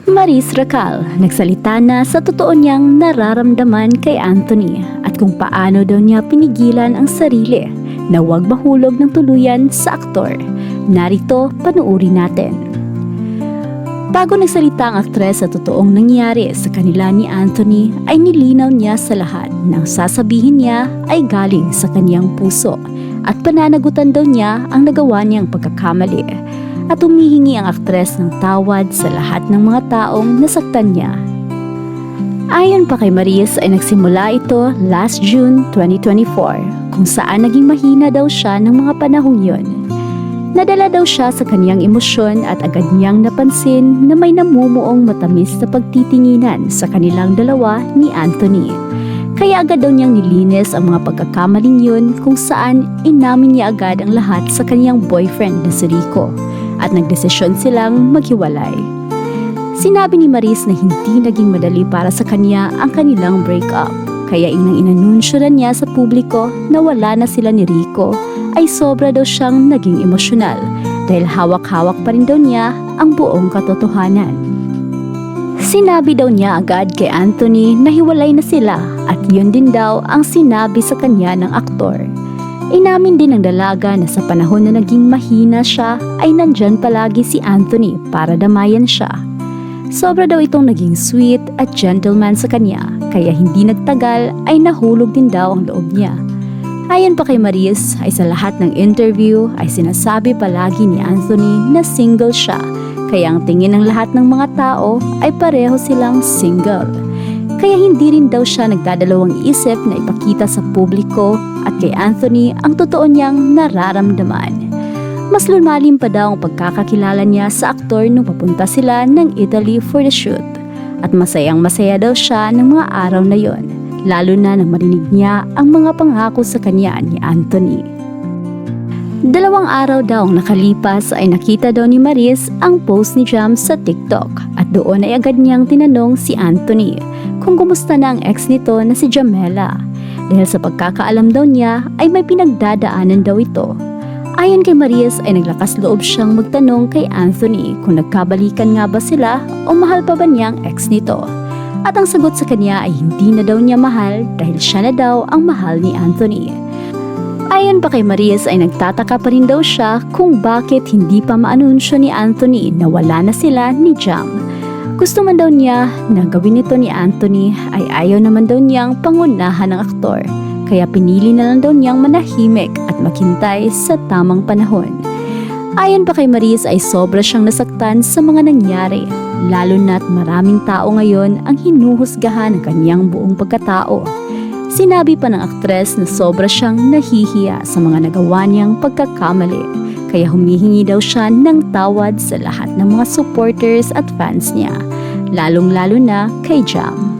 Maris Racal nagsalita na sa totoo niyang nararamdaman kay Anthony at kung paano daw niya pinigilan ang sarili na huwag mahulog ng tuluyan sa aktor. Narito, panuuri natin. Bago nagsalita ang aktres sa totoong nangyari sa kanila ni Anthony ay nilinaw niya sa lahat na sasabihin niya ay galing sa kaniyang puso at pananagutan daw niya ang nagawa niyang pagkakamali at humihingi ang aktres ng tawad sa lahat ng mga taong nasaktan niya. Ayon pa kay Maris ay nagsimula ito last June 2024 kung saan naging mahina daw siya ng mga panahong yun. Nadala daw siya sa kaniyang emosyon at agad niyang napansin na may namumuong matamis na pagtitinginan sa kanilang dalawa ni Anthony. Kaya agad daw niyang nilinis ang mga pagkakamaling yun kung saan inamin niya agad ang lahat sa kaniyang boyfriend na si Rico at nagdesisyon silang maghiwalay. Sinabi ni Maris na hindi naging madali para sa kanya ang kanilang breakup. Kaya inanunsyo na niya sa publiko na wala na sila ni Rico ay sobra daw siyang naging emosyonal dahil hawak-hawak pa rin daw niya ang buong katotohanan. Sinabi daw niya agad kay Anthony na hiwalay na sila at yun din daw ang sinabi sa kanya ng aktor. Inamin din ng dalaga na sa panahon na naging mahina siya ay nandyan palagi si Anthony para damayan siya. Sobra daw itong naging sweet at gentleman sa kanya, kaya hindi nagtagal ay nahulog din daw ang loob niya. Ayon pa kay Maris ay sa lahat ng interview ay sinasabi palagi ni Anthony na single siya, kaya ang tingin ng lahat ng mga tao ay pareho silang single. Kaya hindi rin daw siya nagdadalawang isip na ipakita sa publiko at kay Anthony ang totoo niyang nararamdaman. Mas lumalim pa daw ang pagkakakilala niya sa aktor nung papunta sila ng Italy for the shoot. At masayang masaya daw siya ng mga araw na yon, lalo na nang marinig niya ang mga pangako sa kanya ni Anthony. 2 araw daw ang nakalipas ay nakita daw ni Maris ang post ni Jam sa TikTok at doon ay agad niyang tinanong si Anthony kung kumusta na ang ex nito na si Jamela. Dahil sa pagkakaalam daw niya ay may pinagdadaanan daw ito. Ayon kay Maris ay naglakas loob siyang magtanong kay Anthony kung nagkabalikan nga ba sila o mahal pa ba niya ang ex nito. At ang sagot sa kanya ay hindi na daw niya mahal dahil siya na daw ang mahal ni Anthony. Ayon pa kay Maris ay nagtataka pa rin daw siya kung bakit hindi pa maanunsyo ni Anthony na wala na sila ni Jam. Gusto man daw niya na gawin ito ni Anthony ay ayaw naman daw niyang pangunahan ng aktor. Kaya pinili na lang daw niyang manahimik at maghintay sa tamang panahon. Ayon pa kay Maris ay sobra siyang nasaktan sa mga nangyari, lalo na't maraming tao ngayon ang hinuhusgahan ng kanyang buong pagkatao. Sinabi pa ng aktres na sobra siyang nahihiya sa mga nagawa niyang pagkakamali, kaya humihingi daw siya ng tawad sa lahat ng mga supporters at fans niya, lalong-lalo na kay Jam.